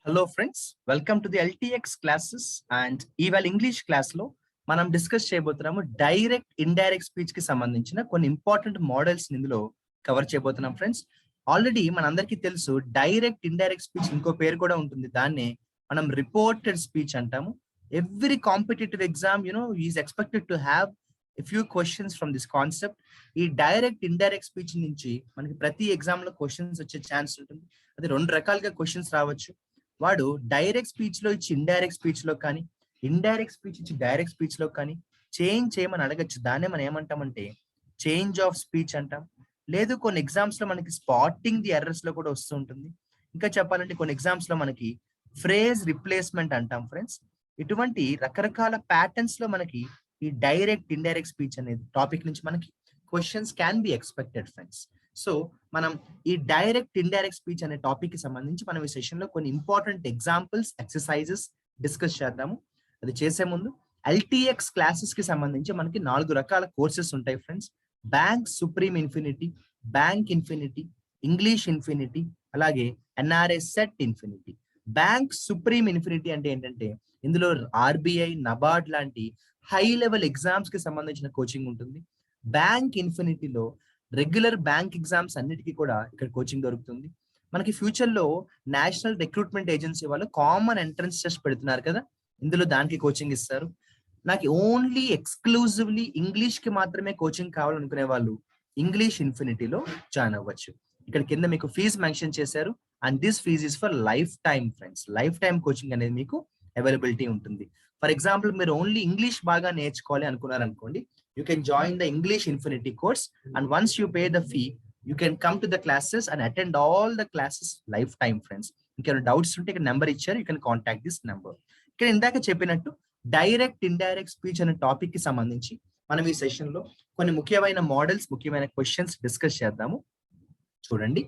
Hello friends, welcome to the LTX classes. And ఇవాళ English class లో మనం discuss చేయబోతున్నాము డైరెక్ట్ ఇండైరెక్ట్ స్పీచ్ కి సంబంధించిన కొన్ని ఇంపార్టెంట్ మోడల్స్ ఇందులో కవర్ చేయబోతున్నాం ఫ్రెండ్స్. ఆల్రెడీ మనందరికీ తెలుసు డైరెక్ట్ ఇండైరెక్ట్ స్పీచ్ ఇంకో పేరు కూడా ఉంటుంది, దాన్నే మనం రిపోర్టెడ్ స్పీచ్ అంటాము. Every competitive exam is expected to have a few questions from this concept. ఈ డైరెక్ట్ ఇండైరెక్ట్ స్పీచ్ నుంచి మనకి ప్రతి ఎగ్జామ్ లో క్వశ్చన్స్ వచ్చే ఛాన్స్ ఉంటుంది. అది రెండు రకాలుగా క్వశ్చన్స్ రావచ్చు. వాడు డైరెక్ట్ స్పీచ్ లో ఇచ్చి ఇండైరెక్ట్ స్పీచ్ లో కానీ, ఇండైరెక్ట్ స్పీచ్ ఇచ్చి డైరెక్ట్ స్పీచ్ లో కానీ చేంజ్ చేయమని అడగచ్చు. దాన్నే మనం ఏమంటామంటే చేంజ్ ఆఫ్ స్పీచ్ అంటాం. లేదు కొన్ని ఎగ్జామ్స్ లో మనకి స్పాటింగ్ ది ఎర్రర్స్ లో కూడా వస్తూ ఉంటుంది. ఇంకా చెప్పాలంటే కొన్ని ఎగ్జామ్స్ లో మనకి ఫ్రేజ్ రిప్లేస్మెంట్ అంటాం ఫ్రెండ్స్. ఇటువంటి రకరకాల ప్యాటర్న్స్ లో మనకి ఈ డైరెక్ట్ ఇండైరెక్ట్ స్పీచ్ అనేది టాపిక్ నుంచి మనకి questions can be expected friends. So మనం ఈ డైరెక్ట్ ఇండైరెక్ట్ స్పీచ్ అనే టాపిక్ కి సంబంధించి మనం ఈ సెషన్ లో కొన్ని ఇంపార్టెంట్ ఎగ్జాంపుల్స్, ఎక్సర్సైజెస్ డిస్కస్ చేద్దాము. అది చేసే ముందు ఎల్టీఎక్స్ క్లాసెస్ కి సంబంధించి మనకి 4 రకాల కోర్సెస్ ఉంటాయి friends. Bank supreme infinity, bank infinity, English infinity, అలాగే NRI set infinity. Bank supreme infinity అంటే ఏంటంటే ఇందులో ఆర్బిఐ, నబార్డ్ లాంటి హై లెవెల్ ఎగ్జామ్స్ కి సంబంధించిన కోచింగ్ ఉంటుంది. బ్యాంక్ ఇన్ఫినిటీలో రెగ్యులర్ బ్యాంక్ ఎగ్జామ్స్ అన్నిటికీ కూడా ఇక్కడ కోచింగ్ దొరుకుతుంది. మనకి ఫ్యూచర్ లో నేషనల్ రిక్రూట్మెంట్ ఏజెన్సీ వాళ్ళు కామన్ ఎంట్రన్స్ టెస్ట్ పెడుతున్నారు కదా, ఇందులో దానికి కోచింగ్ ఇస్తారు. నాకు ఓన్లీ ఎక్స్క్లూజివ్లీ ఇంగ్లీష్ కి మాత్రమే కోచింగ్ కావాలనుకునే వాళ్ళు ఇంగ్లీష్ ఇన్ఫినిటీలో జాయిన్ అవ్వచ్చు. ఇక్కడ కింద మీకు ఫీజు మెన్షన్ చేశారు. And this fees is for life time friends. Life time coaching అనేది మీకు అవైలబిలిటీ ఉంటుంది. ఫర్ ఎగ్జాంపుల్ మీరు ఓన్లీ ఇంగ్లీష్ బాగా నేర్చుకోవాలి అనుకున్నారు అనుకోండి, you can join the English Infinity course, and once you pay the fee you can come to the classes and attend all the classes lifetime friends. ఇంకేమైనా doubts ఉంటే ఇక్కడ number ఇచ్చారు, you can contact this number. ఇక్కడ ఇందాక చెప్పినట్టు direct indirect speech అనే topic కి సంబంధించి మనం ఈ సెషన్ లో కొన్ని ముఖ్యమైన మోడల్స్, ముఖ్యమైన క్వశ్చన్స్ డిస్కస్ చేద్దాము. చూడండి,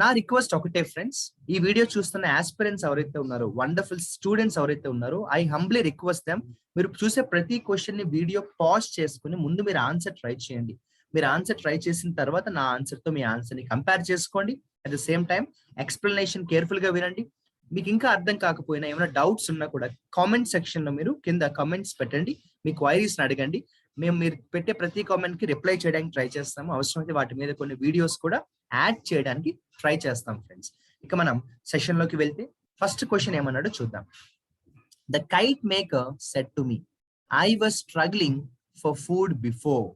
నా రిక్వెస్ట్ ఒకటే ఫ్రెండ్స్, ఈ వీడియో చూస్తున్న ఆస్పిరెంట్స్ ఎవరైతే ఉన్నారో, వండర్ఫుల్ స్టూడెంట్స్ ఎవరైతే ఉన్నారో, ఐ హంబ్లీ రిక్వెస్ట్ దెమ్, మీరు చూసే ప్రతి క్వశ్చన్ ని వీడియో పాజ్ చేసుకుని ముందు మీరు ఆన్సర్ ట్రై చేయండి. మీరు ఆన్సర్ ట్రై చేసిన తర్వాత నా ఆన్సర్ తో మీ ఆన్సర్ ని కంపేర్ చేసుకోండి. At the same time explanation careful గా వినండి. మీకు ఇంకా అర్థం కాకపోయినా, ఏమైనా డౌట్స్ ఉన్నా కూడా కామెంట్ సెక్షన్ లో మీరు కింద కామెంట్స్ పెట్టండి, మీ క్వైరీస్ అడగండి. మేము మీరు పెట్టే ప్రతి కామెంట్ కి రిప్లై చేయడానికి ట్రై చేస్తాము. అవసరమైతే వాటి మీద కొన్ని వీడియోస్ కూడా యాడ్ చేయడానికి ట్రై చేస్తాం ఫ్రెండ్స్. ఇక మనం సెషన్ లోకి వెళ్తే ఫస్ట్ క్వశ్చన్ ఏమన్నాడో చూద్దాం. The kite maker said to me, I was struggling for food before.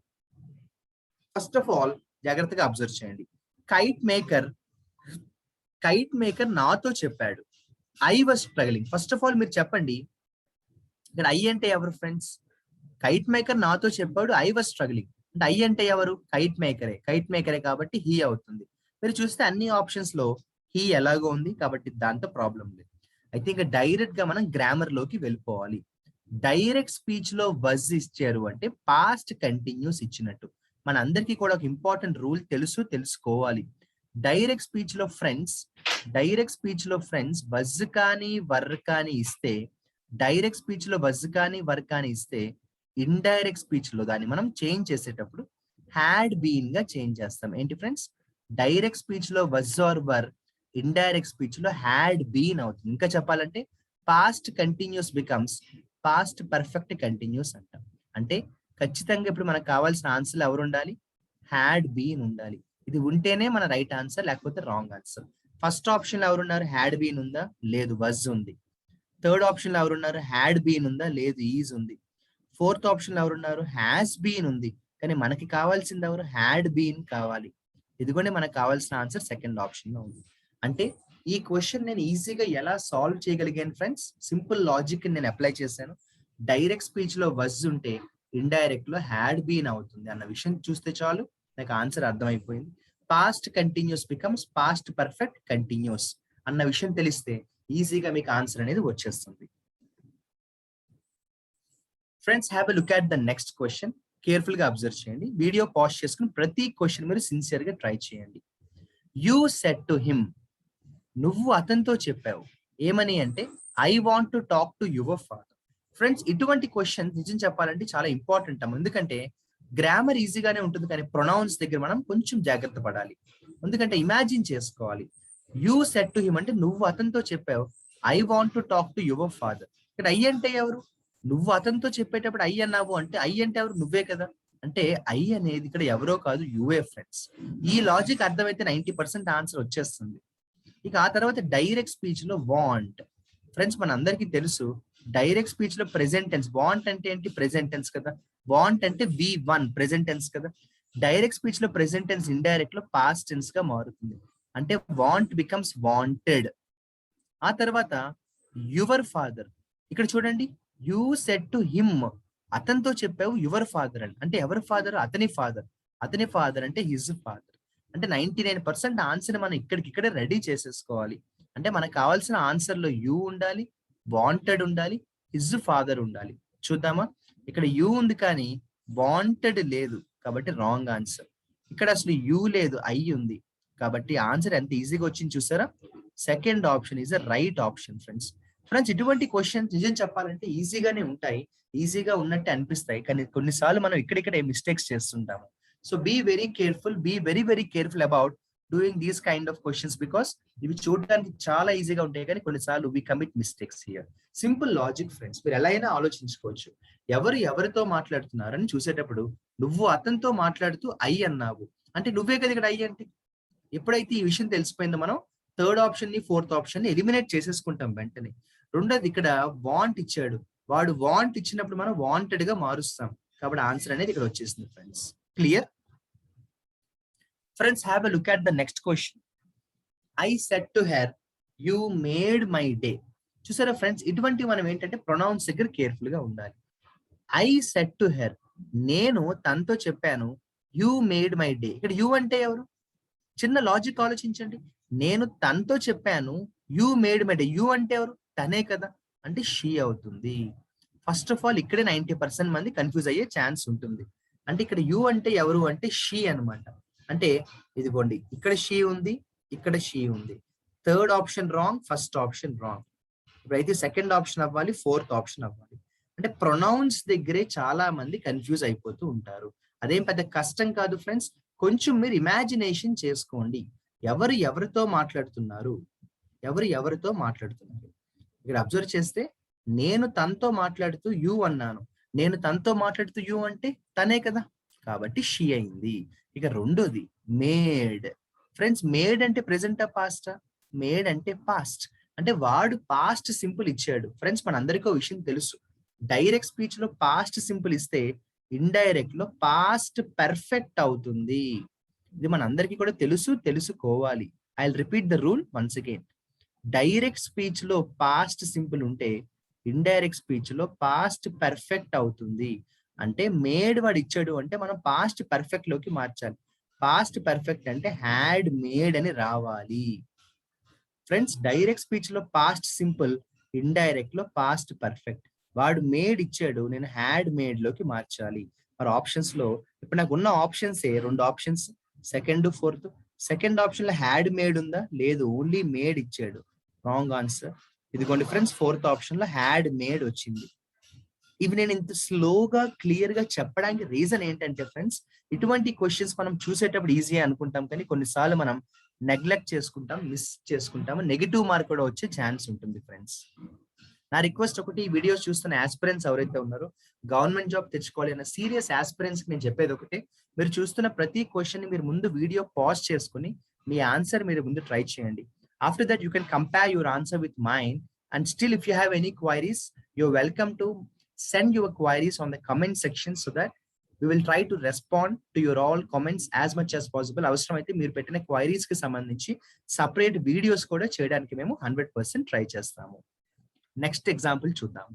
First of all జాగ్రత్తగా అబ్జర్వ్ చేయండి. కైట్ మేకర్ నాతో చెప్పాడు, I was struggling. First of all మీరు చెప్పండి, ఇక్కడ ఐ అంటే ఎవరు ఫ్రెండ్స్? కైట్ మేకర్ నాతో చెప్పాడు, ఐ వాజ్ స్ట్రగ్లింగ్ అంటే ఐ అంటే ఎవరు? కైట్ మేకరే కాబట్టి హీ అవుతుంది. మీరు చూస్తే అన్ని ఆప్షన్స్ లో హీ ఎలాగో ఉంది కాబట్టి దాంతో ప్రాబ్లం లేదు. అయితే ఇంకా డైరెక్ట్ గా మనం గ్రామర్ లోకి వెళ్ళిపోవాలి. డైరెక్ట్ స్పీచ్ లో వజ్ ఇచ్చారు అంటే పాస్ట్ కంటిన్యూస్ ఇచ్చినట్టు. మన అందరికీ కూడా ఒక ఇంపార్టెంట్ రూల్ తెలుసుకోవాలి. డైరెక్ట్ స్పీచ్ లో ఫ్రెండ్స్ వజ్ కానీ వర్ కానీ ఇస్తే, డైరెక్ట్ స్పీచ్ లో వజ్ కానీ వర్ కానీ ఇస్తే, ఇండైరెక్ట్ స్పీచ్ లో దాన్ని మనం చేంజ్ చేసేటప్పుడు హ్యాడ్ బీన్ గా చేంజ్ చేస్తాం. ఏంటి ఫ్రెండ్స్? డైరెక్ట్ స్పీచ్ లో was or were, indirect speech లో హ్యాడ్ బీన్ అవుతుంది. ఇంకా చెప్పాలంటే past continuous becomes past perfect continuous అంటాం. అంటే ఖచ్చితంగా ఇప్పుడు మనకు కావాల్సిన ఆన్సర్ ఎవరు ఉండాలి? హ్యాడ్ బీన్ ఉండాలి. ఇది ఉంటేనే మన రైట్ ఆన్సర్, లేకపోతే రాంగ్ ఆన్సర్. ఫస్ట్ ఆప్షన్ లో ఎవరున్నారు? హ్యాడ్ బీన్ ఉందా? లేదు, వజ్ ఉంది. థర్డ్ ఆప్షన్ లో ఎవరున్నారు? హ్యాడ్ బీన్ ఉందా? లేదు, ఈజ్ ఉంది. ఫోర్త్ ఆప్షన్ లో ఎవరున్నారు? హ్యాస్ బీన్ ఉంది. కానీ మనకి కావాల్సింది ఎవరు? హ్యాడ్ బీన్ కావాలి. ఇదిగోనే మనకు కావాల్సిన ఆన్సర్ సెకండ్ ఆప్షన్ లో ఉంది. అంటే ఈ క్వశ్చన్ నేను ఈజీగా ఎలా సాల్వ్ చేయగలిగాను ఫ్రెండ్స్? సింపుల్ లాజిక్ నేను అప్లై చేశాను. డైరెక్ట్ స్పీచ్ లో వజ్ ఉంటే ఇండైరెక్ట్ లో హ్యాడ్ బీన్ అవుతుంది అన్న విషయం చూస్తే చాలు, నాకు ఆన్సర్ అర్థమైపోయింది. Past continuous becomes past perfect continuous అన్న విషయం తెలిస్తే ఈజీగా మీకు ఆన్సర్ అనేది వచ్చేస్తుంది. Friends, have a look at the next question. Careful గా అబ్జర్వ్ చేయండి. వీడియో పాజ్ చేసుకుని ప్రతి క్వశ్చన్ మీరు సిన్సియర్ గా ట్రై చేయండి. యూ సెడ్ టు హిమ్, నువ్వు అతనితో చెప్పావు ఏమని అంటే, I want to talk to your father. Friends, ఇటువంటి క్వశ్చన్ నిజం చెప్పాలంటే చాలా ఇంపార్టెంట్ అమ్మ. ఎందుకంటే గ్రామర్ ఈజీగానే ఉంటుంది, కానీ ప్రొనౌన్స్ దగ్గర మనం కొంచెం జాగ్రత్త పడాలి. ఎందుకంటే ఇమాజిన్ చేసుకోవాలి, యూ సెడ్ టు హిమ్ అంటే నువ్వు అతనితో చెప్పావు, I want to talk to your father. ఇక్కడ ఐ అంటే ఎవరు? నువ్వు అతనితో చెప్పేటప్పుడు ఐ అన్నావు అంటే ఐ అంటే ఎవరు? నువ్వే కదా. అంటే ఐ అనేది ఇక్కడ ఎవరో కాదు, యువే ఫ్రెండ్స్. ఈ లాజిక్ అర్థమైతే 90% ఆన్సర్ వచ్చేస్తుంది. ఇక ఆ తర్వాత డైరెక్ట్ స్పీచ్ లో వాంట్. ఫ్రెండ్స్ మన అందరికీ తెలుసు డైరెక్ట్ స్పీచ్ లో ప్రెసెంట్ టెన్స్. వాంట్ అంటే ఏంటి? ప్రెసెంట్ టెన్స్ కదా. వాంట్ అంటే వి వన్ ప్రెసెంట్ టెన్స్ కదా. డైరెక్ట్ స్పీచ్ లో ప్రెసెంట్ టెన్స్ ఇండైరెక్ట్ లో పాస్ట్ టెన్స్ గా మారుతుంది. అంటే వాంట్ బికమ్స్ వాంటెడ్. ఆ తర్వాత యువర్ ఫాదర్. ఇక్కడ చూడండి, యూ సెడ్ టు హిమ్, అతనితో చెప్పావు యువర్ ఫాదర్ అని. అంటే ఎవరి ఫాదర్? అతని ఫాదర్. అతని ఫాదర్ అంటే హిజ్ ఫాదర్. అంటే 99% ఆన్సర్ మనం ఇక్కడికిక్కడే రెడీ చేసేసుకోవాలి. అంటే మనకు కావాల్సిన ఆన్సర్ లో యూ ఉండాలి, వాంటెడ్ ఉండాలి, హిజ్ ఫాదర్ ఉండాలి. చూద్దామా? ఇక్కడ యూ ఉంది కానీ వాంటెడ్ లేదు కాబట్టి రాంగ్ ఆన్సర్. ఇక్కడ అసలు యూ లేదు, ఐ ఉంది కాబట్టి ఆన్సర్ ఎంత ఈజీగా వచ్చింది చూసారా? Second option is the right option friends. Friends ఇటువంటి క్వశ్చన్స్ నిజం చెప్పాలంటే ఈజీగానే ఉంటాయి, ఈజీగా ఉన్నట్టే అనిపిస్తాయి, కానీ కొన్నిసార్లు మనం ఇక్కడిక్కడే మిస్టేక్స్ చేస్తుంటాము. So be very careful, be very very careful about doing these kind of questions, because ఇవి చూడడానికి చాలా ఈజీగా ఉంటాయి కానీ కొన్నిసార్లు we commit mistakes here. Simple logic friends, మీరు ఎలా అయినా ఆలోచించుకోవచ్చు. ఎవరు ఎవరితో మాట్లాడుతున్నారని చూసేటప్పుడు నువ్వు అతనితో మాట్లాడుతూ ఐ అన్నావు అంటే నువ్వే కదా ఇక్కడ ఐ అంటే. ఎప్పుడైతే ఈ విషయం తెలిసిపోయిందో మనం థర్డ్ ఆప్షన్ ని ఫోర్త్ ఆప్షన్ ని ఎలిమినేట్ చేసేసుకుంటాం వెంటనే. రెండోది ఇక్కడ వాంట్ ఇచ్చాడు, వాడు వాంట్ ఇచ్చినప్పుడు మనం వాంటెడ్ గా మారుస్తాం కాబట్టి ఆన్సర్ అనేది ఇక్కడ వచ్చేసింది friends. Clear friends? Have a look at the next question. I said to her you made my day. చూసారా ఫ్రెండ్స్, ఇటువంటి మనం ఏంటంటే ప్రొనౌన్స్ దగ్గర కేర్ఫుల్ గా ఉండాలి. ఐ సెడ్ టు హెర్, నేను తనతో చెప్పాను, యూ మేడ్ మై డే. ఇక్కడ యూ అంటే ఎవరు? చిన్న లాజిక్ ఆలోచించండి. నేను తనతో చెప్పాను, you made my day. You అంటే ఎవరు? తనే కదా, అంటే షీ అవుతుంది. ఫస్ట్ ఆఫ్ ఆల్ ఇక్కడే 90% మంది కన్ఫ్యూజ్ అయ్యే ఛాన్స్ ఉంటుంది. అంటే ఇక్కడ యూ అంటే ఎవరు అంటే షీ అన్నమాట. అంటే ఇదిగోండి, ఇక్కడ షీ ఉంది, ఇక్కడ షీ ఉంది. Third option wrong, first option wrong. ఇప్పుడైతే సెకండ్ ఆప్షన్ అవ్వాలి, ఫోర్త్ ఆప్షన్ అవ్వాలి. అంటే ప్రొనౌన్స్ దగ్గరే చాలా మంది కన్ఫ్యూజ్ అయిపోతూ ఉంటారు. అదేం పెద్ద కష్టం కాదు ఫ్రెండ్స్, కొంచెం మీరు ఇమాజినేషన్ చేసుకోండి. ఎవరు ఎవరితో మాట్లాడుతున్నారు, ఎవరు ఎవరితో మాట్లాడుతున్నారు. ఇక్కడ అబ్జర్వ్ చేస్తే నేను తనతో మాట్లాడుతూ యూ అన్నాను, నేను తనతో మాట్లాడుతూ యూ అంటే తనే కదా కాబట్టి షీ అయింది. ఇక రెండోది మేడ్. ఫ్రెండ్స్ మేడ్ అంటే ప్రెసెంటా పాస్టా? మేడ్ అంటే పాస్ట్. అంటే వాడు పాస్ట్ సింపుల్ ఇచ్చాడు. ఫ్రెండ్స్ మనందరికీ విషయం తెలుసు, డైరెక్ట్ స్పీచ్ లో పాస్ట్ సింపుల్ ఇస్తే ఇండైరెక్ట్ లో పాస్ట్ పర్ఫెక్ట్ అవుతుంది. ఇది మన అందరికీ కూడా తెలుసు, తెలుసుకోవాలి. I will repeat the rule once again. Direct speech లో పాస్ట్ సింపుల్ ఉంటే ఇండైరెక్ట్ స్పీచ్ లో పాస్ట్ పర్ఫెక్ట్ అవుతుంది. అంటే మేడ్ వాడు ఇచ్చాడు అంటే మనం పాస్ట్ పర్ఫెక్ట్ లోకి మార్చాలి. పాస్ట్ పర్ఫెక్ట్ అంటే హ్యాడ్ మేడ్ అని రావాలి. ఫ్రెండ్స్ డైరెక్ట్ స్పీచ్ లో పాస్ట్ సింపుల్, ఇండైరెక్ట్ లో పాస్ట్ పర్ఫెక్ట్. వాడు మేడ్ ఇచ్చాడు, నేను హ్యాడ్ మేడ్ లోకి మార్చాలి. మరి ఆప్షన్స్ లో ఇప్పుడు నాకు ఉన్న ఆప్షన్స్ రెండు options, second fourth. Second option లో హ్యాడ్ మేడ్ ఉందా? లేదు, ఓన్లీ మేడ్ ఇచ్చాడు. Wrong answer. ఇదిగోండి ఫ్రెండ్స్, ఫోర్త్ ఆప్షన్ లో హ్యాడ్ మేడ్ వచ్చింది. ఇవి నేను ఇంత స్లోగా క్లియర్ గా చెప్పడానికి రీజన్ ఏంటంటే ఫ్రెండ్స్, ఇటువంటి క్వశ్చన్స్ మనం చూసేటప్పుడు ఈజీ అనుకుంటాం కానీ కొన్నిసార్లు మనం నెగ్లెక్ట్ చేసుకుంటాం, మిస్ చేసుకుంటాము, నెగిటివ్ మార్క్ కూడా వచ్చే ఛాన్స్ ఉంటుంది ఫ్రెండ్స్. నా రిక్వెస్ట్ ఒకటి, ఈ వీడియోస్ చూస్తున్న ఆస్పిరెంట్స్ ఎవరైతే ఉన్నారో గవర్నమెంట్ జాబ్ తెచ్చుకోవాలి అన్న సీరియస్ ఆస్పిరెంట్స్ కి నేను చెప్పేది ఒకటే, మీరు చూస్తున్న ప్రతి క్వశ్చన్ ని మీరు ముందు వీడియో పాజ్ చేసుకుని మీ ఆన్సర్ మీరు ముందు ట్రై చేయండి. After that you can compare your answer with mind. And still if you have any queries, you're welcome to send your queries on the comment section so that we will try to respond to your all comments as much as possible. అవసరమైతే మీరు పెట్టిన queries కి సంబంధించి separate videos కూడా చేయడానికి మేము 100% try చేస్తాము. Next example చూద్దాం.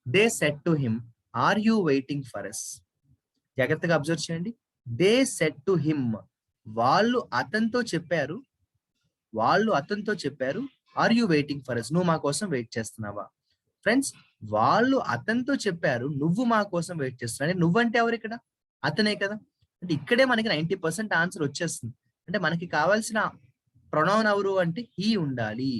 They said to him, are you waiting for us? జాగ్రత్తగా అబ్జర్వ్ చేయండి. దే సెడ్ టు హిమ్, వాళ్ళు అతనితో చెప్పారు, వాళ్ళు అతనితో చెప్పారు, are you waiting for us? నువ్వు మా కోసం వెయిట్ చేస్తున్నావా? ఫ్రెండ్స్ వాళ్ళు అతనితో చెప్పారు, నువ్వు మా కోసం వెయిట్ చేస్తున్నావు. అంటే నువ్వంటే ఎవరు ఇక్కడ? అతనే కదా. అంటే ఇక్కడే మనకి 90% ఆన్సర్ వచ్చేస్తుంది. అంటే మనకి కావాల్సిన ప్రొనౌన్ ఎవరు అంటే హీ ఉండాలి.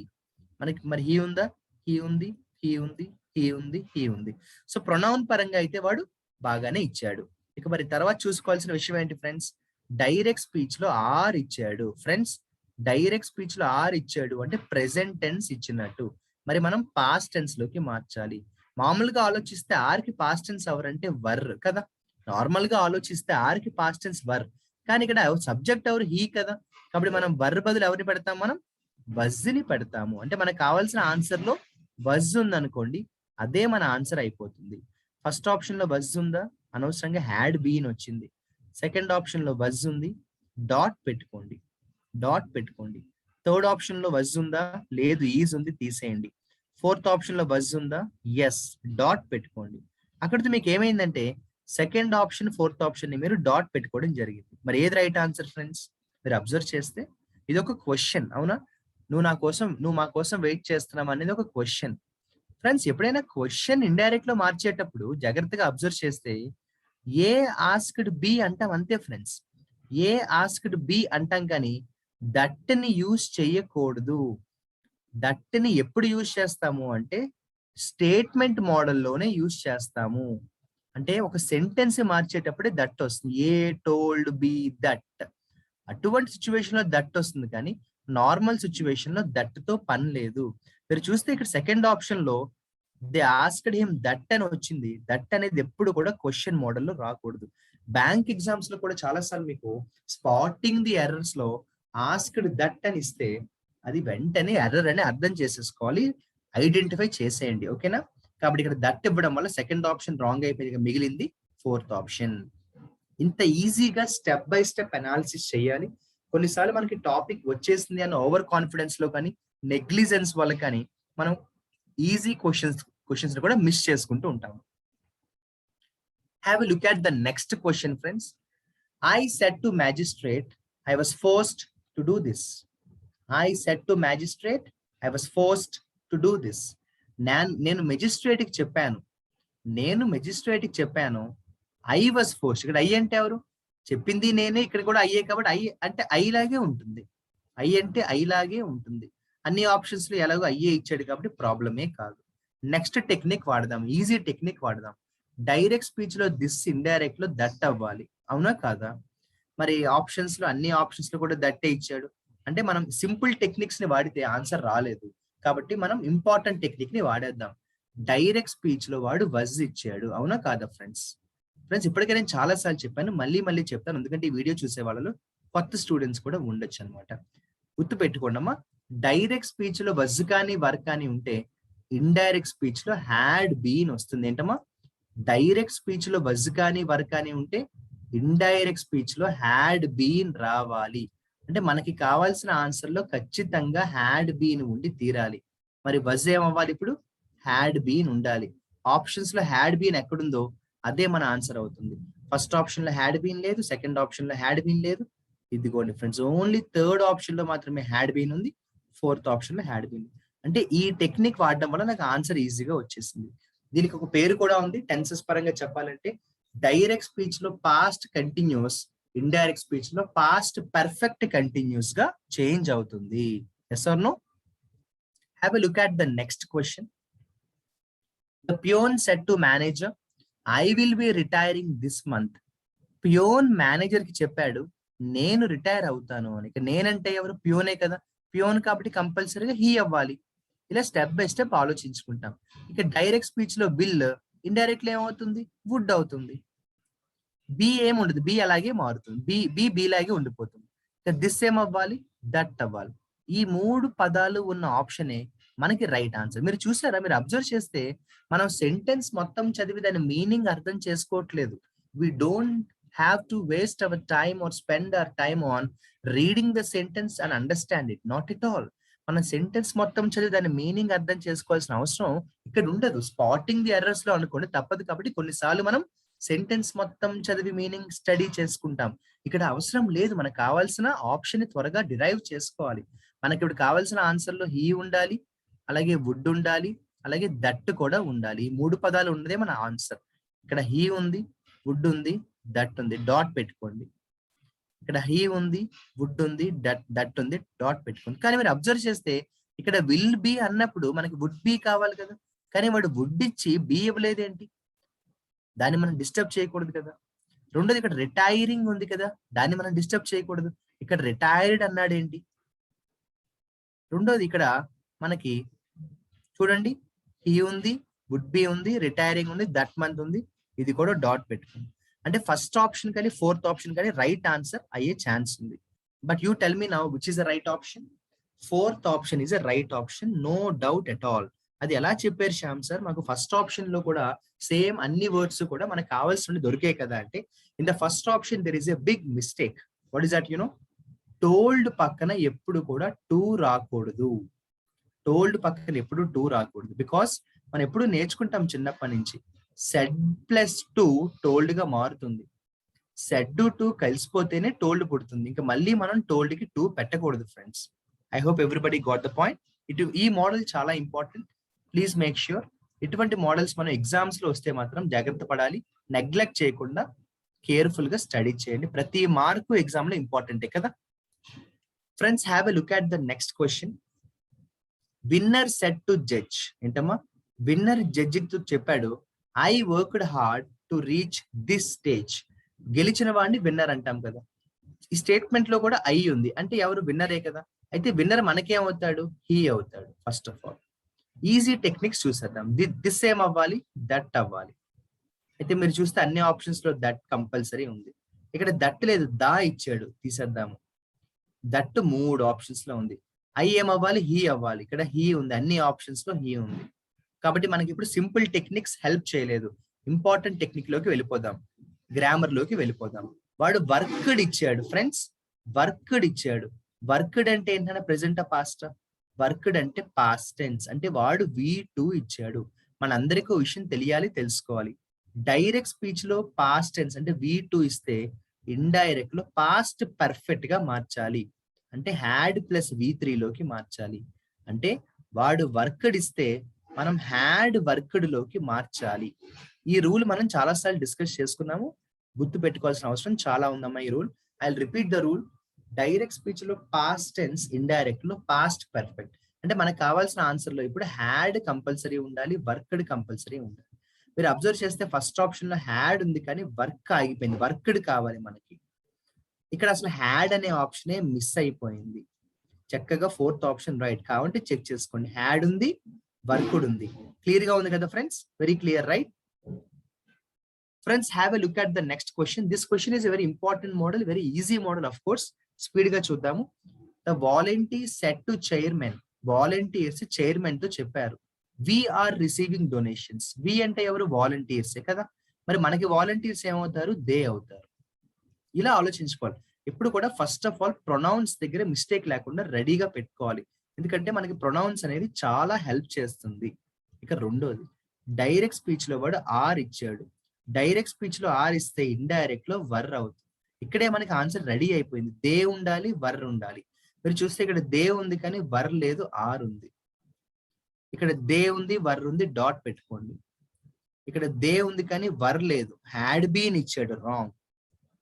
మనకి మరి హీ ఉందా? హీ ఉంది, హీ ఉంది, హీ ఉంది, హీ ఉంది. సో ప్రొనౌన్ పరంగా అయితే వాడు బాగానే ఇచ్చాడు. ఇక మరి తర్వాత చూసుకోవాల్సిన విషయం ఏంటి ఫ్రెండ్స్? డైరెక్ట్ స్పీచ్ లో ఆర్ ఇచ్చాడు. ఫ్రెండ్స్ డైరెక్ట్ స్పీచ్ లో ఆర్ ఇచ్చాడు అంటే ప్రెసెంట్ టెన్స్ ఇచ్చినట్టు. మరి మనం పాస్ట్ టెన్స్ లోకి మార్చాలి. మామూలుగా ఆలోచిస్తే ఆర్ కి పాస్ట్ టెన్స్ ఎవరంటే వర్ కదా. నార్మల్ గా ఆలోచిస్తే ఆర్ కి పాస్ట్ టెన్స్ వర్, కానీ ఇక్కడ సబ్జెక్ట్ ఎవరు హీ కదా. కాబట్టి మనం వర్ బదులు ఎవరిని పెడతాం, మనం వజ్ ని పెడతాము. అంటే మనకు కావాల్సిన ఆన్సర్ లో వజ్ ఉంది అనుకోండి, అదే మన ఆన్సర్ అయిపోతుంది. ఫస్ట్ ఆప్షన్ లో వజ్ ఉందా, అనవసరంగా హ్యాడ్ బీన్ వచ్చింది. సెకండ్ ఆప్షన్ లో వజ్ ఉంది, డాట్ పెట్టుకోండి, డాట్ పెట్టుకోండి. థర్డ్ ఆప్షన్ లో వజ్ ఉందా, లేదు ఈజ్ ఉంది, తీసేయండి. ఫోర్త్ ఆప్షన్ లో వజ్ ఉందా, ఎస్, డాట్ పెట్టుకోండి. అక్కడితో మీకు ఏమైందంటే సెకండ్ ఆప్షన్ ఫోర్త్ ఆప్షన్ ని మీరు డాట్ పెట్టుకోవడం జరిగింది. మరి ఏది రైట్ ఆన్సర్ ఫ్రెండ్స్? మీరు అబ్జర్వ్ చేస్తే ఇది ఒక క్వశ్చన్, అవునా? నువ్వు మా కోసం వెయిట్ చేస్తున్నావు అనేది ఒక క్వశ్చన్. ఫ్రెండ్స్, ఎప్పుడైనా క్వశ్చన్ ఇండైరెక్ట్ లో మార్చేటప్పుడు జాగ్రత్తగా అబ్జర్వ్ చేస్తే ఏ ఆస్క్డ్ బి అంటాం అంతే ఫ్రెండ్స్. ఏ ఆస్క్డ్ బి అంటాం, కానీ దట్ ని యూజ్ చేయకూడదు. దట్ ని ఎప్పుడు యూజ్ చేస్తాము అంటే స్టేట్మెంట్ మోడల్లోనే యూజ్ చేస్తాము. అంటే ఒక సెంటెన్స్ మార్చేటప్పుడే దట్ వస్తుంది. ఏ టోల్డ్ బి దట్, అటువంటి సిచ్యువేషన్ లో దట్ వస్తుంది, కానీ నార్మల్ సిచ్యువేషన్ లో దట్ తో పని లేదు. మీరు చూస్తే ఇక్కడ సెకండ్ ఆప్షన్ లో దే ఆస్క్డ్ హిమ్ దట్ అని వచ్చింది. దట్ అనేది ఎప్పుడు కూడా క్వశ్చన్ మోడల్లో రాకూడదు. బ్యాంక్ ఎగ్జామ్స్ లో కూడా చాలా సార్లు మీకు స్పాటింగ్ ది ఎర్రర్స్ లో ఆస్క్డ్ దట్ అని ఇస్తే అది వెంటనే ఎర్రర్ అని అర్థం చేసేసుకోవాలి, ఐడెంటిఫై చేసేయండి, ఓకేనా? కాబట్టి ఇక్కడ దట్ ఇవ్వడం వల్ల సెకండ్ ఆప్షన్ రాంగ్ అయిపోయింది, మిగిలింది ఫోర్త్ ఆప్షన్. ఇంత ఈజీగా స్టెప్ బై స్టెప్ అనాలిసిస్ చేయాలి. కొన్నిసార్లు మనకి టాపిక్ వచ్చేసింది అన్న ఓవర్ కాన్ఫిడెన్స్ లో కానీ నెగ్లిజెన్స్ వల్ల కానీ మనం ఈజీ క్వశ్చన్స్ కూడా మిస్ చేసుకుంటూ ఉంటాము. Have a look at the next question friends. I said to magistrate I was forced to do this. I said to magistrate I was forced to do this. నేను magistrate కి చెప్పాను, I was forced. ఇక్కడ I అంటే ఎవరు? చెప్పింది నేనే, ఇక్కడ కూడా ఐఏ, కాబట్టి ఐ అంటే ఐ లాగే ఉంటుంది. ఐ అంటే ఐ లాగే ఉంటుంది. అన్ని ఆప్షన్స్ లో ఎలాగో ఐఏ ఇచ్చాడు కాబట్టి ప్రాబ్లమే కాదు. నెక్స్ట్ టెక్నిక్ వాడదాం, ఈజీ టెక్నిక్ వాడదాం. డైరెక్ట్ స్పీచ్ లో దిస్, ఇండైరెక్ట్ లో దట్ అవ్వాలి, అవునా కాదా? మరి ఆప్షన్స్ లో అన్ని ఆప్షన్స్ లో కూడా దట్టే ఇచ్చాడు అంటే మనం సింపుల్ టెక్నిక్స్ ని వాడితే ఆన్సర్ రాలేదు. కాబట్టి మనం ఇంపార్టెంట్ టెక్నిక్ ని వాడేద్దాం. డైరెక్ట్ స్పీచ్ లో వాడు వజ్ ఇచ్చాడు, అవునా కాదా ఫ్రెండ్స్? ఫ్రెండ్స్, ఇప్పటికే నేను చాలా సార్లు చెప్పాను, మళ్ళీ చెప్తాను, ఎందుకంటే ఈ వీడియో చూసే వాళ్ళలో కొత్త స్టూడెంట్స్ కూడా ఉండొచ్చు అనమాట. గుర్తు పెట్టుకోండమ్మా, డైరెక్ట్ స్పీచ్ లో వజ్ కానీ వర్ కానీ ఉంటే ఇండైరెక్ట్ స్పీచ్ లో హ్యాడ్ బీన్ వస్తుంది. ఏంటమ్మా? డైరెక్ట్ స్పీచ్ లో వజ్ కానీ వర్ కానీ ఉంటే ఇండైరెక్ట్ స్పీచ్ లో హ్యాడ్ బీన్ రావాలి. అంటే మనకి కావాల్సిన ఆన్సర్ లో ఖచ్చితంగా హ్యాడ్ బీన్ ఉండి తీరాలి. మరి వజ్ ఏమవ్వాలి? ఇప్పుడు హ్యాడ్ బీన్ ఉండాలి. ఆప్షన్స్ లో హ్యాడ్ బీన్ ఎక్కడుందో అదే మన ఆన్సర్ అవుతుంది. ఫస్ట్ ఆప్షన్ లో హ్యాడ్ బీన్ లేదు, సెకండ్ ఆప్షన్ లో హ్యాడ్ బీన్ లేదు. ఇదిగోండి ఫ్రెండ్స్, ఓన్లీ థర్డ్ ఆప్షన్ లో మాత్రమే హ్యాడ్ బీన్ ఉంది, ఫోర్త్ ఆప్షన్ లో హ్యాడ్ బీన్. అంటే ఈ టెక్నిక్ వాడడం వల్ల నాకు ఆన్సర్ ఈజీగా వచ్చేసింది. దీనికి ఒక పేరు కూడా ఉంది టెన్సెస్ పరంగా చెప్పాలంటే. డైరెక్ట్ స్పీచ్ లో పాస్ట్ కంటిన్యూస్, ఇండైరెక్ట్ స్పీచ్ లో పాస్ట్ పర్ఫెక్ట్ కంటిన్యూస్ గా చేంజ్ అవుతుంది. Yes or no? Have a look at the next question. The peon said to manager I will be retiring this month. Peon manager కి చెప్పాడు నేను retire అవుతాను అని. నేనంటే ఎవరు? పియోనే కదా. పియోన్ కాబట్టి కంపల్సరీగా హీ అవ్వాలి. ఇలా స్టెప్ బై స్టెప్ ఆలోచించుకుంటాం. ఇక డైరెక్ట్ స్పీచ్ లో విల్, ఇండైరెక్ట్ లో ఏమవుతుంది? వుడ్ అవుతుంది. బి ఏముండదు, బి అలాగే మారుతుంది, బి లాగే ఉండిపోతుంది. ఇక దిస్ ఏమవ్వాలి? దట్ అవ్వాలి. ఈ మూడు పదాలు ఉన్న ఆప్షనే మనకి రైట్ ఆన్సర్. మీరు చూసారా? మీరు అబ్జర్వ్ చేస్తే మనం సెంటెన్స్ మొత్తం చదివి దాని మీనింగ్ అర్థం చేసుకోవట్లేదు. We don't have to waste our time or spend our time on reading the sentence and understand it, not at all. మన సెంటెన్స్ మొత్తం చదివి దాని మీనింగ్ అర్థం చేసుకోవాల్సిన అవసరం ఇక్కడ ఉండదు. స్పాటింగ్ ది ఎర్రర్స్ లో అనుకోండి తప్పదు. కాబట్టి కొన్నిసార్లు మనం సెంటెన్స్ మొత్తం చదివి మీనింగ్ స్టడీ చేసుకుంటాం. ఇక్కడ అవసరం లేదు. మనకు కావాల్సిన ఆప్షన్ ని త్వరగా డిరైవ్ చేసుకోవాలి. మనకి ఇప్పుడు కావాల్సిన ఆన్సర్ లో హీ ఉండాలి, అలాగే వుడ్ ఉండాలి, అలాగే దట్ కూడా ఉండాలి. ఈ మూడు పదాలు ఉన్నదే మన ఆన్సర్. ఇక్కడ హీ ఉంది, వుడ్ ఉంది, దట్ ఉంది, డాట్ పెట్టుకోండి. ఇక్కడ హీ ఉంది, వుడ్ ఉంది, దట్ ఉంది, డాట్ పెట్టుకోండి. కానీ మీరు అబ్జర్వ్ చేస్తే ఇక్కడ విల్ బి అన్నప్పుడు మనకి వుడ్ బి కావాలి కదా, కానీ వాడు వుడ్ ఇచ్చి బి ఇవ్వలేదేంటి? దాన్ని మనం డిస్టర్బ్ చేయకూడదు కదా. రెండోది ఇక్కడ రిటైరింగ్ ఉంది కదా, దాన్ని మనం డిస్టర్బ్ చేయకూడదు. ఇక్కడ రిటైర్డ్ అన్నాడు ఏంటి? రెండోది ఇక్కడ మనకి చూడండి హీ ఉంది, వుడ్ బి ఉంది, రిటైరింగ్ ఉంది, దట్ మంత్ ఉంది, ఇది కూడా డాట్ పెట్టుకుంది. అంటే ఫస్ట్ ఆప్షన్ కానీ ఫోర్త్ ఆప్షన్ కానీ రైట్ ఆన్సర్ అయ్యే ఛాన్స్ ఉంది. But you tell me now which is the right option? Fourth option is the right option, no doubt at all. అది ఎలా చెప్పారు శ్యామ్ సార్? మాకు ఫస్ట్ ఆప్షన్ లో కూడా సేమ్ అన్ని వర్డ్స్ కూడా మనకు కావాల్సిన దొరికాయి కదా అంటే, in the first option there is a big mistake. What is that? Told పక్కన ఎప్పుడు కూడా టూ రాకూడదు. టోల్డ్ పక్కన ఎప్పుడు టూ రాకూడదు. బికాస్ మనం ఎప్పుడు నేర్చుకుంటాం చిన్నప్పటి నుంచి, సెడ్ ప్లస్ టూ టోల్డ్ గా మారుతుంది. సెడ్ టూ కలిసిపోతేనే టోల్డ్ పుడుతుంది. ఇంకా మళ్ళీ మనం టోల్డ్ కి టూ పెట్టకూడదు friends. I hope everybody got the point. ఈ మోడల్ చాలా ఇంపార్టెంట్. ప్లీజ్ మేక్ ష్యూర్ ఇటువంటి మోడల్స్ మనం ఎగ్జామ్స్ లో వస్తే మాత్రం జాగ్రత్త పడాలి. నెగ్లెక్ట్ చేయకుండా కేర్ఫుల్ గా స్టడీ చేయండి. ప్రతి మార్కు ఎగ్జామ్ లో ఇంపార్టెంటే కదా friends. Have a look at the next question. Winner said to judge. ఏంటమ్మా? విన్నర్ జడ్జి తో చెప్పాడు, I worked hard to reach this stage. గెలిచిన వాడిని విన్నర్ అంటాం కదా. ఈ స్టేట్మెంట్ లో కూడా ఐ ఉంది, అంటే ఎవరు? విన్నరే కదా. అయితే విన్నర్ మనకేమవుతాడు? హీ అవుతాడు. First of all easy techniques చూసేద్దాం. దిస్ ఏం అవ్వాలి? దట్ అవ్వాలి. అయితే మీరు చూస్తే అన్ని ఆప్షన్స్ లో దట్ కంపల్సరీ ఉంది. ఇక్కడ దట్ లేదు, దా ఇచ్చాడు, తీసేద్దాము. దట్ 3 ఆప్షన్స్ లో ఉంది. ఐ ఏమవ్వాలి? హీ అవ్వాలి. ఇక్కడ హీ ఉంది, అన్ని ఆప్షన్స్ లో హీ ఉంది. కాబట్టి మనకి ఇప్పుడు సింపుల్ టెక్నిక్స్ హెల్ప్ చేయలేదు. ఇంపార్టెంట్ టెక్నిక్ లోకి వెళ్ళిపోదాం, గ్రామర్ లోకి వెళ్ళిపోదాం. వాడు వర్క్డ్ ఇచ్చాడు ఫ్రెండ్స్, వర్క్డ్ ఇచ్చాడు. వర్క్డ్ అంటే ఏంటంటే ప్రెసెంట్ పాస్ట్. వర్క్డ్ అంటే పాస్ట్ టెన్స్, అంటే వాడు V2 ఇచ్చాడు. మనందరికీ విషయం తెలియాలి, తెలుసుకోవాలి. డైరెక్ట్ స్పీచ్ లో పాస్ట్ టెన్స్ అంటే V2 ఇస్తే, ఇండైరెక్ట్ లో పాస్ట్ పర్ఫెక్ట్ గా మార్చాలి. అంటే హ్యాడ్ ప్లస్ V3 లోకి మార్చాలి. అంటే వాడు వర్క్డ్ ఇస్తే మనం హ్యాడ్ వర్క్డ్ లోకి మార్చాలి. ఈ రూల్ మనం చాలా సార్లు డిస్కస్ చేసుకున్నాము. గుర్తు పెట్టుకోవాల్సిన అవసరం చాలా ఉందమ్మా ఈ rule. I repeat the rule. Direct speech లో పాస్ట్ టెన్స్, ఇండైరెక్ట్ లో పాస్ట్ పర్ఫెక్ట్. అంటే మనకు కావాల్సిన ఆన్సర్ లో ఇప్పుడు హ్యాడ్ కంపల్సరీ ఉండాలి, వర్క్డ్ కంపల్సరీ ఉండాలి. మీరు అబ్జర్వ్ చేస్తే ఫస్ట్ ఆప్షన్ లో హ్యాడ్ ఉంది కానీ వర్క్ ఆగిపోయింది, వర్క్డ్ కావాలి మనకి. ఇక్కడ అసలు హ్యాడ్ అనే ఆప్షనే మిస్ అయిపోయింది. చక్కగా ఫోర్త్ ఆప్షన్ రైట్ కాబట్టి చెక్ చేసుకోండి. హ్యాడ్ ఉంది, వర్క్డ్ ఉంది. క్లియర్ గా ఉంది కదా friends? Very clear, right? Friends, have a look at the next question. This question is a very important model, very easy model, of course. Speed ga chuddaamu. The volunteer said to chairman, volunteers chairman to చెప్పారు, we are receiving donations. We అంటే ఎవరు? Volunteers కదా. మరి మనకి volunteers ఏమవుతారు? They అవుతారు. ఇలా ఆలోచించుకోవాలి. ఎప్పుడు కూడా ఫస్ట్ ఆఫ్ ఆల్ ప్రొనౌన్స్ దగ్గర మిస్టేక్ లేకుండా రెడీగా పెట్టుకోవాలి. ఎందుకంటే మనకి ప్రొనౌన్స్ అనేది చాలా హెల్ప్ చేస్తుంది. ఇక రెండోది, డైరెక్ట్ స్పీచ్ లో వాడు ఆర్ ఇచ్చాడు. డైరెక్ట్ స్పీచ్ లో ఆర్ ఇస్తే ఇండైరెక్ట్ లో వర్ అవుతుంది. ఇక్కడే మనకి ఆన్సర్ రెడీ అయిపోయింది. దే ఉండాలి, వర్ ఉండాలి. మీరు చూస్తే ఇక్కడ దే ఉంది కానీ వర్ లేదు, ఆర్ ఉంది. ఇక్కడ దే ఉంది, వర్ ఉంది, డాట్ పెట్టుకోండి. ఇక్కడ దే ఉంది కానీ వర్ లేదు, హ్యాడ్ బీన్ ఇచ్చాడు, రాంగ్.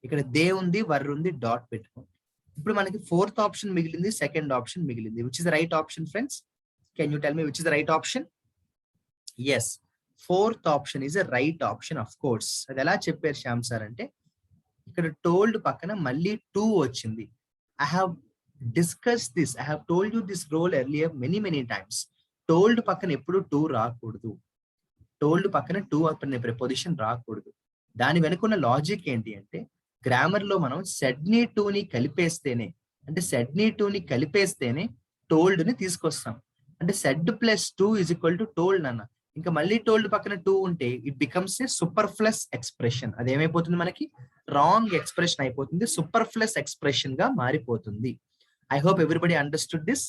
ఇక్కడ దే ఉంది, వర్ ఉంది, డాట్ పెట్టుకోండి. ఇప్పుడు మనకి ఫోర్త్ ఆప్షన్ మిగిలింది, సెకండ్ ఆప్షన్ మిగిలింది. Which is the right option friends? Can you tell me which is the right option? Yes, fourth option is a right option, of course. అది ఎలా చెప్పారు శ్యామ్ సార్ అంటే, ఇక్కడ టోల్డ్ పక్కన మళ్ళీ టూ వచ్చింది. I have discuss this, I have told you this rule earlier many times. Told పక్కన ఎప్పుడు టూ రాకూడదు. టోల్డ్ పక్కన టూ అనే ప్రిపోజిషన్ రాకూడదు. దాని వెనుకున్న లాజిక్ ఏంటి అంటే, గ్రామర్ లో మనం సెడ్ ని టూ ని కలిపేస్తేనే, అంటే సెడ్ ని టూ ని కలిపేస్తేనే టోల్డ్ ని తీసుకొస్తాం. అంటే said plus two is equal to told అన్న. ఇంకా మళ్ళీ టోల్డ్ పక్కన టూ ఉంటే ఇట్ బికమ్స్ ఏ సూపర్ఫ్లస్ ఎక్స్ప్రెషన్. అది ఏమైపోతుంది? మనకి రాంగ్ ఎక్స్ప్రెషన్ అయిపోతుంది, సూపర్ఫ్లస్ ఎక్స్ప్రెషన్ గా మారిపోతుంది. I hope everybody understood this.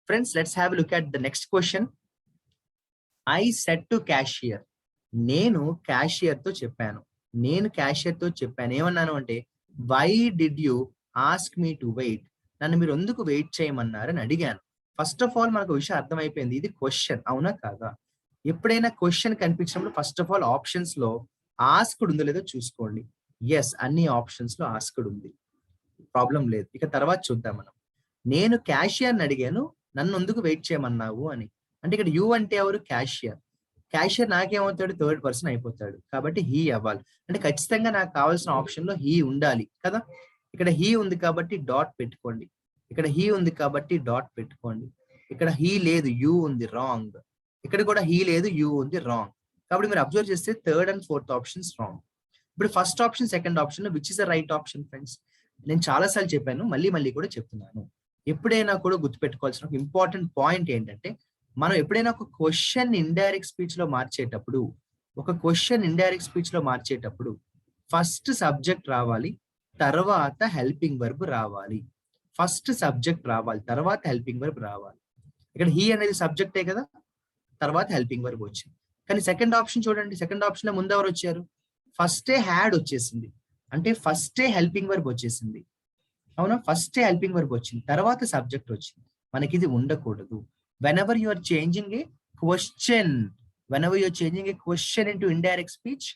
Friends, let's have look at the next question. I said to cashier. నేను క్యాషియర్ తో చెప్పాను. నేను క్యాషియర్ తో చెప్పాను. ఏమన్నాను అంటే, why did you ask me to wait? నన్ను మీరు ఎందుకు వెయిట్ చేయమన్నారని అడిగాను. ఫస్ట్ ఆఫ్ ఆల్ మనకు విషయం అర్థమైపోయింది, ఇది క్వశ్చన్, అవునా కాదా? ఎప్పుడైనా క్వశ్చన్ కనిపించినప్పుడు ఫస్ట్ ఆఫ్ ఆల్ ఆప్షన్స్ లో ఆస్క్డ్ ఉందో లేదో చూసుకోండి. ఎస్, అన్ని ఆప్షన్స్ లో ఆస్క్డ్ ఉంది, ప్రాబ్లం లేదు. ఇక తర్వాత చూద్దాం మనం. నేను క్యాషియర్ని అడిగాను, నన్ను ఎందుకు వెయిట్ చేయమన్నావు అని. అంటే ఇక్కడ యూ అంటే ఎవరు? క్యాషియర్. క్యాషియర్ నాకేమవుతాడు? థర్డ్ పర్సన్ అయిపోతాడు. కాబట్టి హీ అవ్వాలి. అంటే ఖచ్చితంగా నాకు కావాల్సిన ఆప్షన్ లో హీ ఉండాలి కదా. ఇక్కడ హీ ఉంది కాబట్టి డాట్ పెట్టుకోండి. ఇక్కడ హీ ఉంది కాబట్టి డాట్ పెట్టుకోండి. ఇక్కడ హీ లేదు, యూ ఉంది, రాంగ్. ఇక్కడ కూడా హీ లేదు, యూ ఉంది, రాంగ్. కాబట్టి మీరు అబ్జర్వ్ చేస్తే third and fourth options wrong. ఇప్పుడు first option, second option which is the right option friends? నేను చాలా సార్లు చెప్పాను, మళ్ళీ కూడా చెప్తున్నాను. ఎప్పుడైనా కూడా గుర్తుపెట్టుకోవాల్సిన ఒక ఇంపార్టెంట్ పాయింట్ ఏంటంటే, మనం ఎప్పుడైనా ఒక క్వశ్చన్ ఇండైరెక్ట్ స్పీచ్ లో మార్చేటప్పుడు, ఫస్ట్ సబ్జెక్ట్ రావాలి, తర్వాత హెల్పింగ్ వర్బ్ రావాలి. ఫస్ట్ సబ్జెక్ట్ రావాలి, తర్వాత హెల్పింగ్ వర్బ్ రావాలి. ఇక్కడ హీ అనేది సబ్జెక్టే కదా, తర్వాత హెల్పింగ్ వర్బ్ వచ్చింది. కానీ సెకండ్ ఆప్షన్ చూడండి, సెకండ్ ఆప్షన్ లో ముందు ఎవరు వచ్చారు? ఫస్టే హ్యాడ్ వచ్చేసింది, అంటే ఫస్టే హెల్పింగ్ వర్బ్ వచ్చేసింది. అవునా? ఫస్టే హెల్పింగ్ వర్బ్ వచ్చింది, తర్వాత సబ్జెక్ట్ వచ్చింది. మనకి ఇది ఉండకూడదు. Whenever you are changing a question into indirect speech,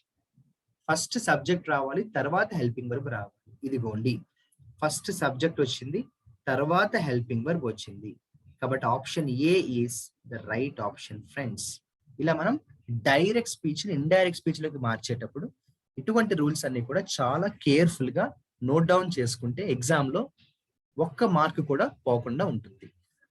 first subject రావాలి, తర్వాత హెల్పింగ్ వర్బ్ రావాలి. ఇదిగోండి, ఫస్ట్ సబ్జెక్ట్ వచ్చింది, తర్వాత హెల్పింగ్ వర్బ్ వచ్చింది. కాబట్టి option A is the right option friends. ఇలా మనం డైరెక్ట్ స్పీచ్ ని ఇండైరెక్ట్ స్పీచ్ లోకి మార్చేటప్పుడు ఇటువంటి రూల్స్ అన్ని కూడా చాలా కేర్ఫుల్ గా నోట్ డౌన్ చేసుకుంటే ఎగ్జామ్ లో ఒక్క మార్క్ కూడా పోకుండా ఉంటుంది.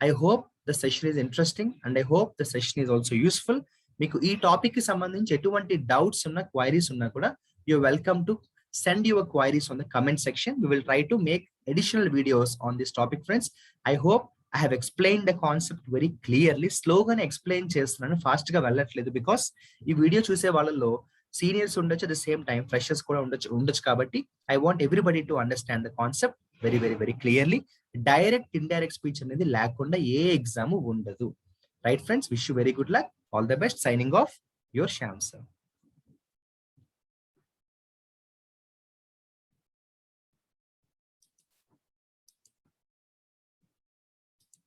I hope the session is interesting and I hope the session is also useful. మీకు ఈ టాపిక్ కి సంబంధించి ఎటువంటి డౌట్స్ ఉన్నా, క్వైరీస్ ఉన్నా కూడా you welcome to send your queries on the comment section. We will try to make additional videos on this topic friends. I hope I have explained the concept very clearly. Slogan explain చేస్తున్నాను, fast గా వెళ్ళట్లేదు. Because ఈ video చూసే వాళ్ళలో seniors ఉండొచ్చు, at the same time freshers కూడా ఉండొచ్చు. కాబట్టి I want everybody to understand the concept very clearly. Direct indirect speech అనేది లేకుండా ఏ ఎగ్జామ్ ఉండదు. Right friends, wish you very good luck. All the best. Signing off, your Shyam sir.